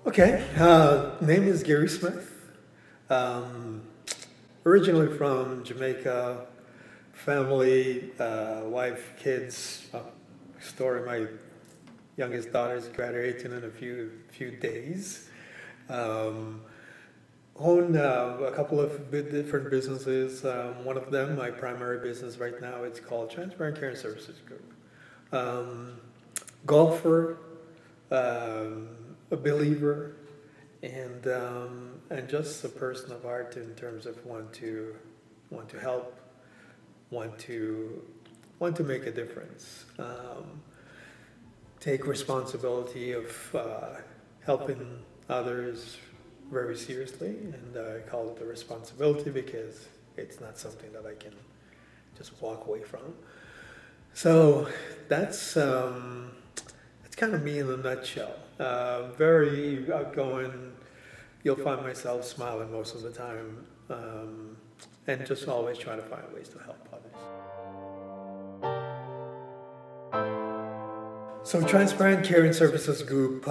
Okay, name is Gary Smith. Um, Originally from Jamaica, family, wife, kids. Story: my youngest daughter is graduating in a few days. Um, Own a couple of different businesses. One of them, my primary business right now, it's called Transparent Care and Services Group. Um, Golfer, um, a believer, and just a person of art in terms of want to help, want to want to make a difference, take responsibility of helping others very seriously, and I call it a responsibility because it's not something that I can just walk away from. So that's kind of me in a nutshell. Very outgoing. You'll find myself smiling most of the time, and just always trying to find ways to help others. So, Transparent Care and Services Group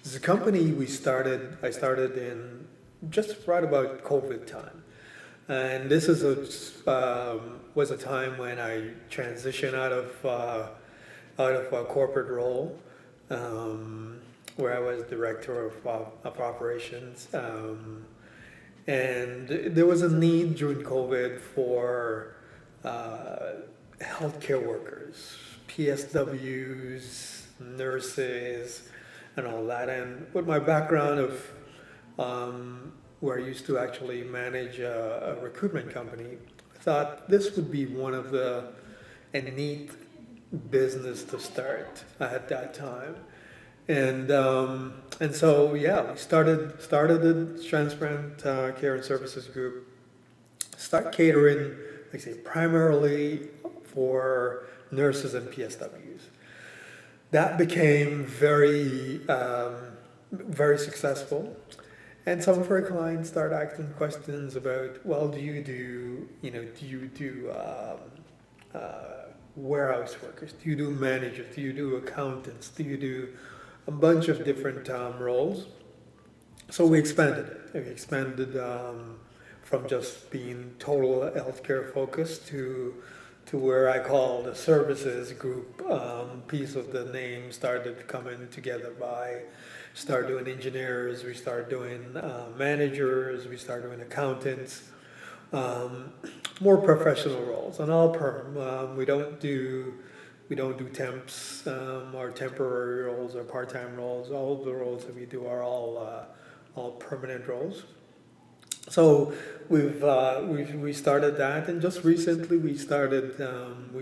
is a company I started in just right about COVID time. And this is was a time when I transitioned out of a corporate role, where I was director of operations. And there was a need during COVID for healthcare workers, PSWs, nurses, and all that. And with my background of where I used to actually manage a recruitment company, I thought this would be a neat business to start at that time. And so yeah, we started the Transparent Care and Services Group. Start catering, like I say, primarily for nurses and PSWs. That became very successful. And some of our clients start asking questions about, well, do you do warehouse workers? Do you do managers? Do you do accountants? Do you do a bunch of different roles? So we expanded it. We expanded from just being total healthcare focused to where I call the services group piece of the name started coming together by start doing engineers, we start doing managers, we start doing accountants, more professional roles, and all perm. We don't do temps or temporary roles or part-time roles. All of the roles that we do are all permanent roles. So we started that, and just recently we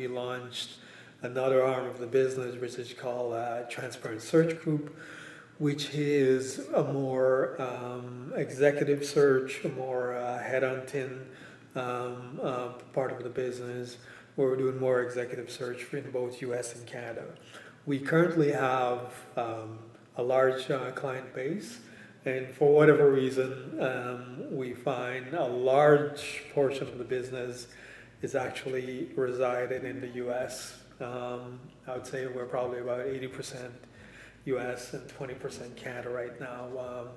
launched another arm of the business, which is called Transparent Search Group, which is a more executive search, a more headhunting part of the business, where we're doing more executive search in both U.S. and Canada. We currently have a large client base. And for whatever reason, we find a large portion of the business is actually resided in the U.S. I would say we're probably about 80% U.S. and 20% Canada right now.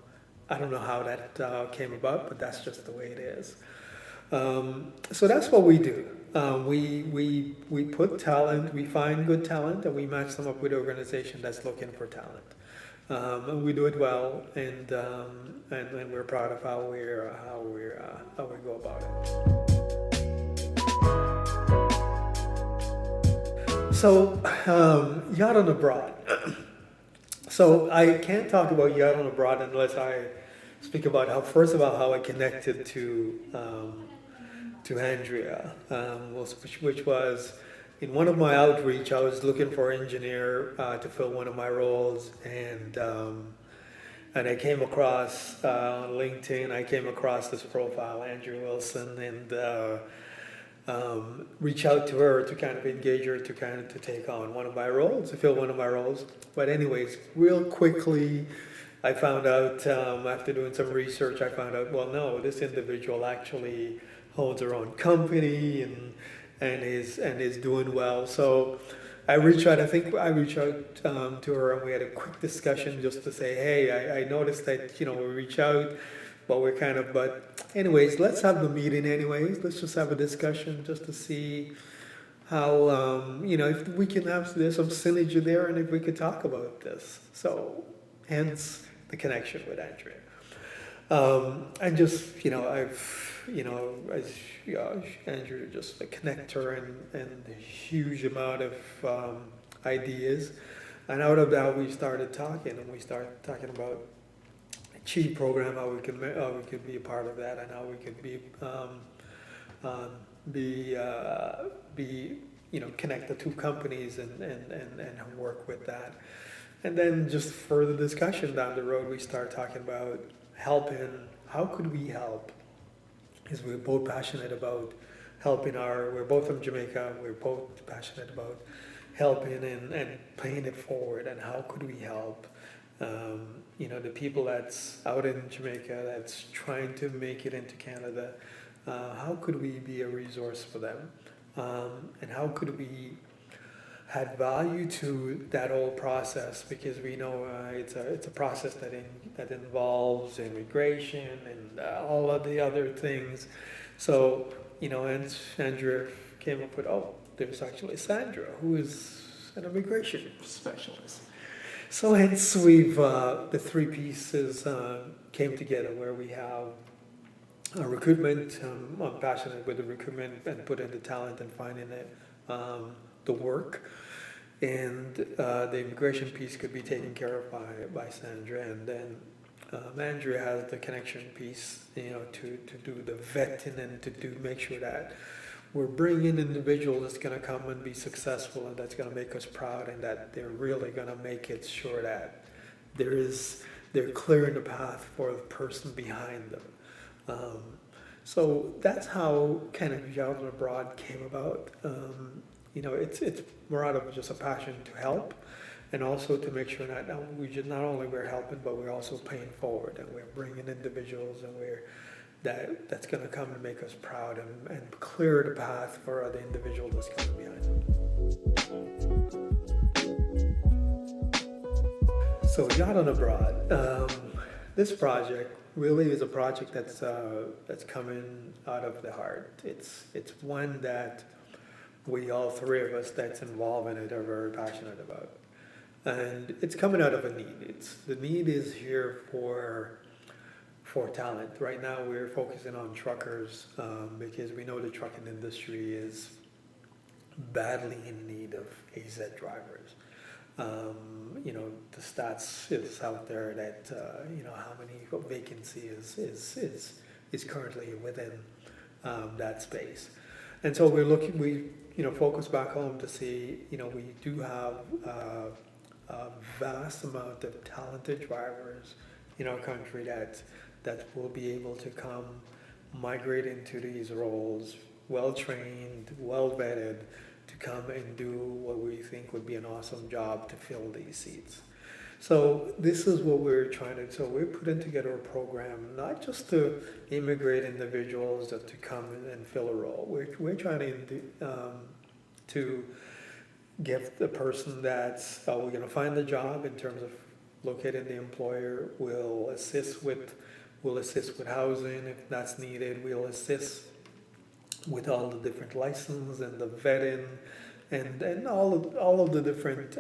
I don't know how that came about, but that's just the way it is. So that's what we do. We put talent, we find good talent, and we match them up with an organization that's looking for talent. And we do it well, and we're proud of how we go about it. So, Yacht on Abroad. So I can't talk about Yacht on Abroad unless I speak about how I connected to Andrea, which was in one of my outreach. I was looking for an engineer to fill one of my roles, and I came across on LinkedIn. I came across this profile, Andrea Wilson, and reach out to her to kind of engage her to take on one of my roles, to fill one of my roles. But anyways, real quickly, I found out after doing some research, well, no, this individual actually owns her own company and is doing well. So I reached out to her and we had a quick discussion just to say, hey, I noticed that, we reach out, but we're kind of, but anyways, let's have the meeting anyways. Let's just have a discussion just to see how, if we can have, there's some synergy there and if we could talk about this. So hence the connection with Andrea. And just, as Andrew, just a connector and a huge amount of ideas. And out of that, we started talking, and we started talking about a cheat program, how we could be a part of that, and how we could connect the two companies and work with that. And then just further discussion down the road, we start talking about helping. How could we help? Because we're both passionate about we're both from Jamaica, we're both passionate about helping and paying it forward, and how could we help the people that's out in Jamaica that's trying to make it into Canada, how could we be a resource for them, and how could we add value to that whole process, because we know it's a process that involves immigration and all of the other things. So and Andrea came up with, there's actually Sandra, who is an immigration specialist. So hence the three pieces came together, where we have recruitment. I'm passionate with the recruitment and putting the talent and finding it. The work, and the immigration piece could be taken care of by Sandra, and then Andrea has the connection piece, to do the vetting and to make sure that we're bringing individuals that's going to come and be successful, and that's going to make us proud, and that they're really going to make it sure that they're clearing the path for the person behind them. So that's how kind of Young and Abroad came about. It's more out of just a passion to help, and also to make sure that not only we're helping, but we're also paying forward, and we're bringing individuals, and that's going to come and make us proud, and clear the path for other individuals that's coming behind them. So Young and Abroad, this project really is a project that's coming out of the heart. It's one that we, all three of us that's involved in it, are very passionate about. And it's coming out of a need. The need is here for talent. Right now we're focusing on truckers, because we know the trucking industry is badly in need of AZ drivers. The stats is out there that, how many vacancy is currently within that space. And so we focus back home to see, we do have a vast amount of talented drivers in our country that will be able to come migrate into these roles, well trained, well vetted, to come and do what we think would be an awesome job to fill these seats. So this is what we're trying to. So we're putting together a program not just to immigrate individuals to come and fill a role. We're trying to give the person that's we're going to find the job in terms of locating the employer. We'll assist with housing if that's needed. We'll assist with all the different license and the vetting and all of the different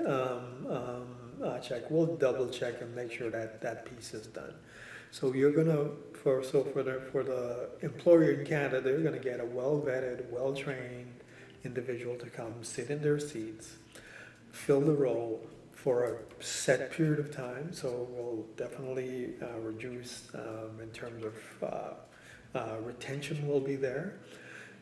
check. We'll double check and make sure that piece is done. So you're gonna for the employer in Canada, they're gonna get a well vetted, well trained individual to come sit in their seats, fill the role for a set period of time. So we'll definitely reduce in terms of retention will be there.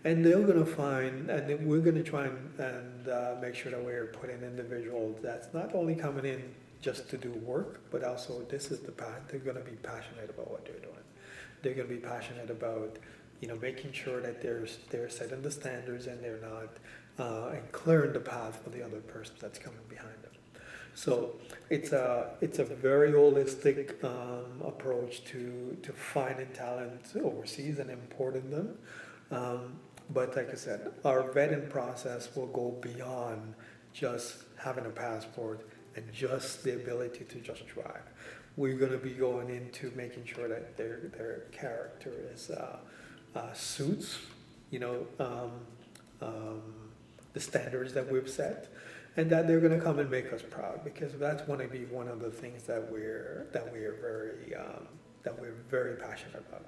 And they're going to find, and then we're going to try and make sure that we're putting individuals that's not only coming in just to do work, but also this is the path. They're going to be passionate about what they're doing. They're going to be passionate about, making sure that they're setting the standards and they're not, and clearing the path for the other person that's coming behind them. So it's a very holistic approach to finding talent overseas and importing them. But like I said, our vetting process will go beyond just having a passport and just the ability to just drive. We're going to be going into making sure that their character is suits, you know, um, the standards that we've set, and that they're going to come and make us proud, because that's going to be one of the things that we're very passionate about.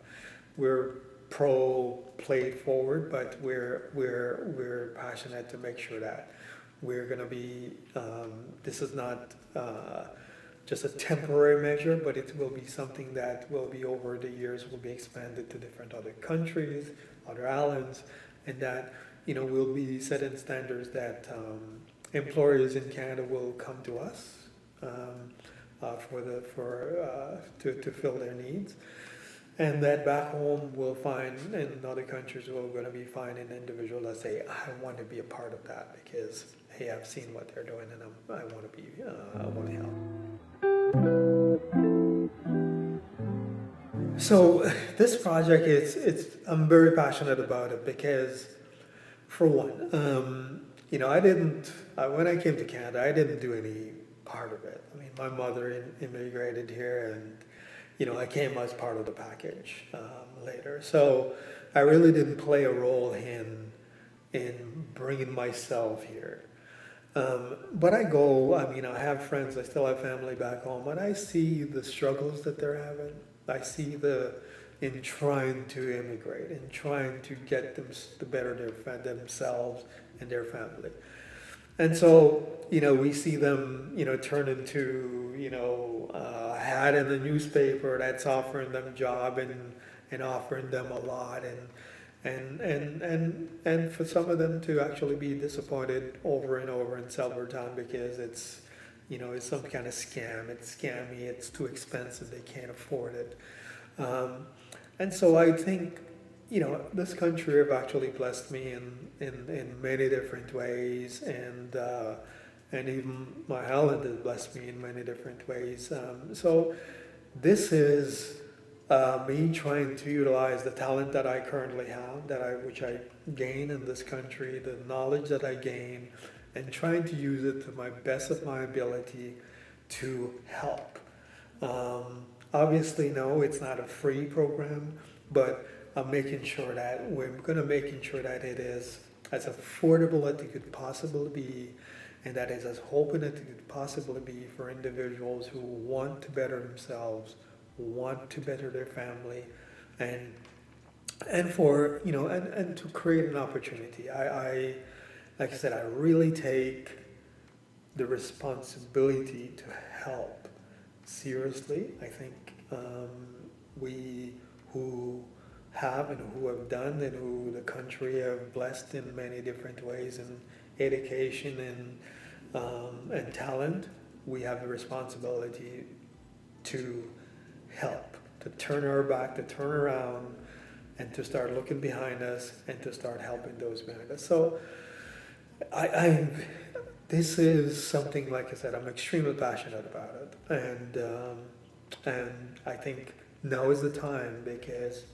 We're pro play it forward, but we're passionate to make sure that we're going to be. This is not just a temporary measure, but it will be something that will be over the years, will be expanded to different other countries, other islands, and that, you know, will be setting standards that employers in Canada will come to us to fill their needs, and that back home we'll find, in other countries we're going to be finding individuals that say, I want to be a part of that because, hey, I've seen what they're doing and I want to be, I want to help. So this project I'm very passionate about it because, for one, you know, when I came to Canada, I didn't do any part of it. I mean, my mother immigrated here, and, you know, I came as part of the package later. So I really didn't play a role in bringing myself here. But I have friends, I still have family back home, and I see the struggles that they're having. I see in trying to immigrate, in trying to get them to better themselves and their family. And so, you know, we see them, you know, turn into, you know, a hat in the newspaper that's offering them job and offering them a lot, and for some of them to actually be disappointed over and over in several times because it's, you know, it's some kind of scam. It's scammy. It's too expensive. They can't afford it. And so I think, you know, this country have actually blessed me in many different ways, and even my island has blessed me in many different ways. So this is me trying to utilize the talent that I currently have, which I gain in this country, the knowledge that I gain, and trying to use it to my best of my ability to help. Obviously, no, it's not a free program, but I'm making sure that it is as affordable as it could possibly be, and that is as open as it could possibly be for individuals who want to better themselves, want to better their family, and for, you know, and to create an opportunity. I like I said, I really take the responsibility to help seriously. I think we who have and who have done and who the country have blessed in many different ways in education and talent, we have the responsibility to help, to turn our back, to turn around, and to start looking behind us and to start helping those behind us. So this is something, like I said, I'm extremely passionate about it, and I think now is the time because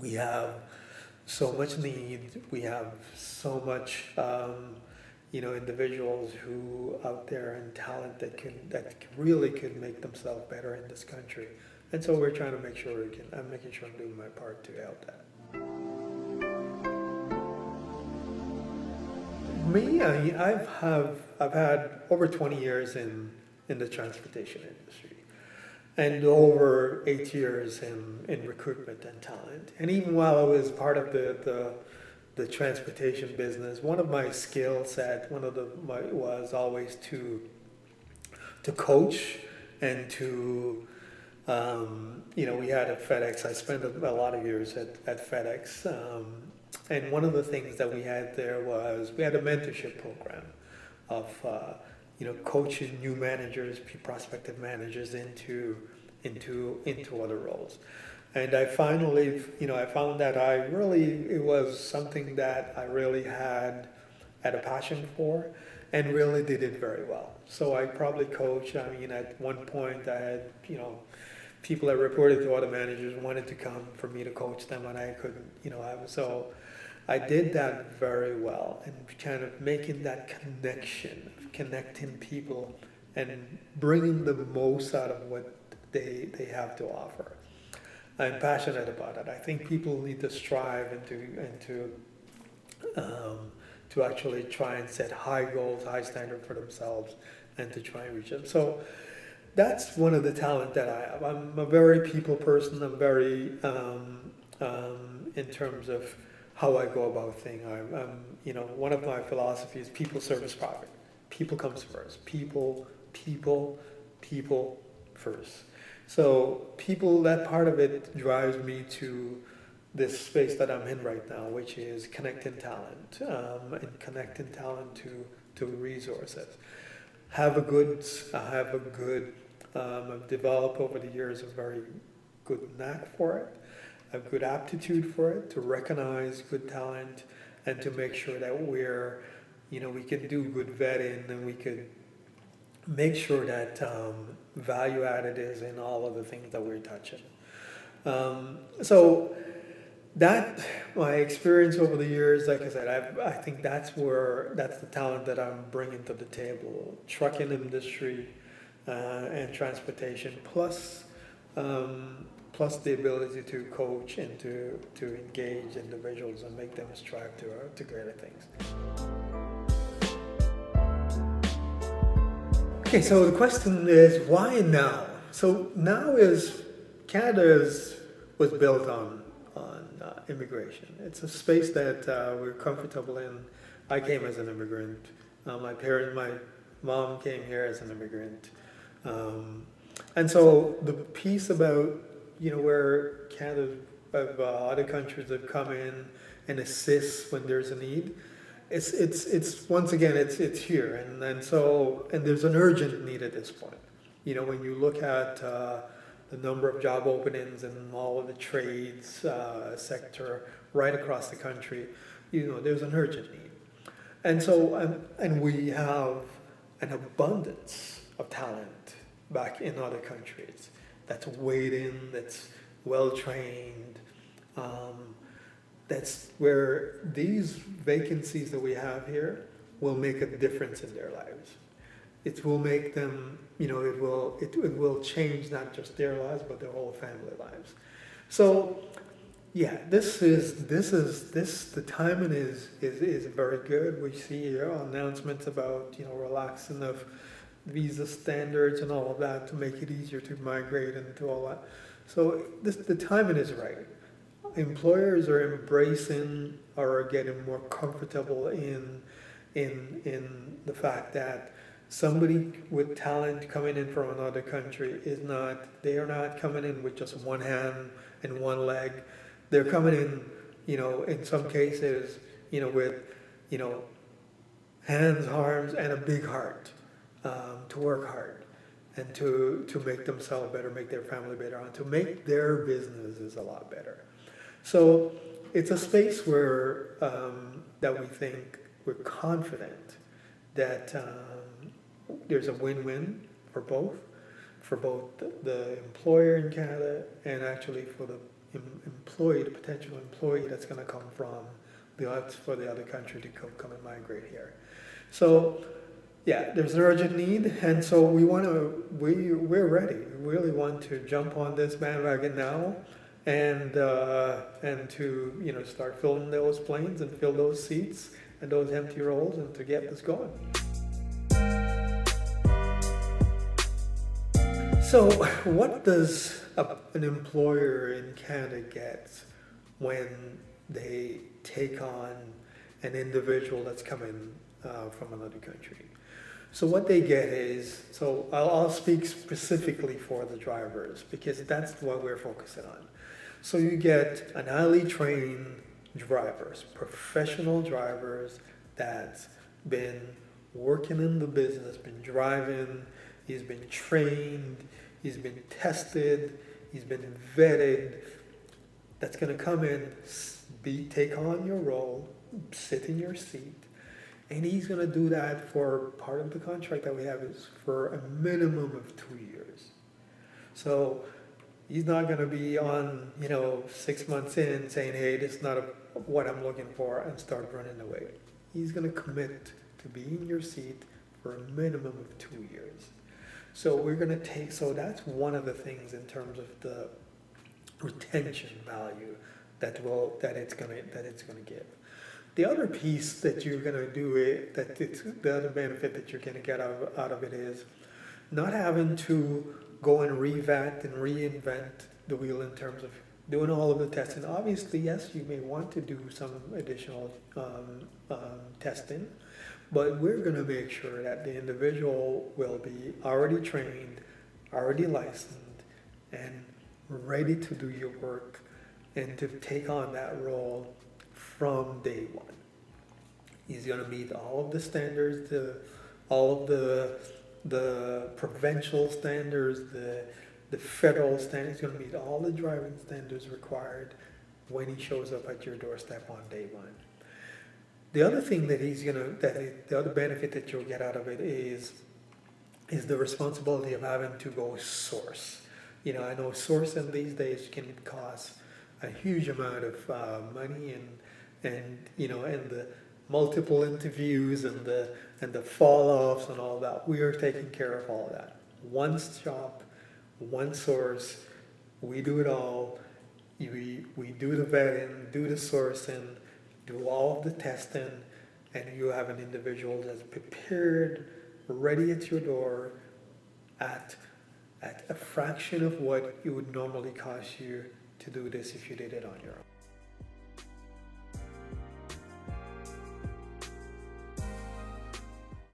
we have so much need. We have so much, you know, individuals who out there and talent that really could make themselves better in this country, and so we're trying to make sure I'm making sure I'm doing my part to help that. Me, I've had over 20 years in the transportation industry, and over 8 years in recruitment and talent. And even while I was part of the transportation business, one of my skill set, was always to coach and to, you know, we had at FedEx. I spent a lot of years at FedEx. And one of the things that we had there was we had a mentorship program of, you know, coaching new managers, prospective managers into other roles. And I finally, you know, I found that it was something that I really had a passion for and really did it very well. So I probably coached, I mean, at one point I had, you know, people that reported to other managers wanted to come for me to coach them, and I couldn't, you know, I did that very well, and kind of making that connection, connecting people and bringing the most out of what they have to offer. I'm passionate about it. I think people need to strive to actually try and set high goals, high standards for themselves, and to try and reach them. So that's one of the talent that I have. I'm a very people person. I'm very in terms of how I go about things. One of my philosophies: people, service, profit. People comes first. People first. So people, that part of it drives me to this space that I'm in right now, which is connecting talent and connecting talent to resources. I've developed over the years a very good knack for it, a good aptitude for it, to recognize good talent and to make sure that we can do good vetting, and we could make sure that value added is in all of the things that we're touching. So that, my experience over the years, like I said, I think that's the talent that I'm bringing to the table: trucking industry and transportation, plus the ability to coach and to engage individuals and make them strive to greater things. Okay, so the question is, why now? So now was built on immigration. It's a space that we're comfortable in. I came as an immigrant. My mom came here as an immigrant. And so the piece about, where Canada, other countries have come in and assist when there's a need, it's once again, it's here. And there's an urgent need at this point. When you look at the number of job openings in all of the trades sector right across the country, there's an urgent need. And so, and we have an abundance of talent back in other countries that's waiting, that's well trained. That's where these vacancies that we have here will make a difference in their lives. It will make them, it will change not just their lives, but their whole family lives. So, yeah, the timing is very good. We see announcements about, relaxing of visa standards and all of that to make it easier to migrate and to all that. So the timing is right. Employers are embracing or are getting more comfortable in the fact that somebody with talent coming in from another country they are not coming in with just one hand and one leg. They're coming in, in some cases, with, hands, arms, and a big heart to work hard and to make themselves better, make their family better, and to make their businesses a lot better. So it's a space where that we think we're confident that there's a win-win for both the employer in Canada and actually for the employee, the potential employee that's going to come from the other country to come and migrate here. So yeah, there's an urgent need, and so we're ready. We really want to jump on this bandwagon now, and to start filling those planes and fill those seats and those empty roles, and to get this going. So what does an employer in Canada get when they take on an individual that's coming from another country? So what they get is, I'll speak specifically for the drivers because that's what we're focusing on. So you get an highly trained drivers, professional drivers that's been working in the business, been driving, he's been trained, he's been tested, he's been vetted, that's going to come in, take on your role, sit in your seat, and he's going to do that for part of the contract that we have is for a minimum of 2 years. So he's not going to be on, 6 months in saying, hey, this is not what I'm looking for and start running away. He's going to commit to be in your seat for a minimum of 2 years. So we're going to take, so that's one of the things in terms of the retention value that it's going to give. The other piece that you're going to do it, the other benefit that you're going to get out of it is not having to go and revat and reinvent the wheel in terms of doing all of the testing. Obviously, yes, you may want to do some additional testing, but we're going to make sure that the individual will be already trained, already licensed, and ready to do your work and to take on that role from day one. He's going to meet all of the standards, all of the provincial standards, the federal standards. He's going to meet all the driving standards required when he shows up at your doorstep on day one. The other thing that the other benefit that you'll get out of it is the responsibility of having to go source. I know sourcing these days can cost a huge amount of money and the multiple interviews and the fall offs and all that. We are taking care of all of that. One shop, one source. We do it all. We do the vetting, do the sourcing, do all of the testing, and you have an individual that's prepared, ready at your door at a fraction of what it would normally cost you to do this if you did it on your own.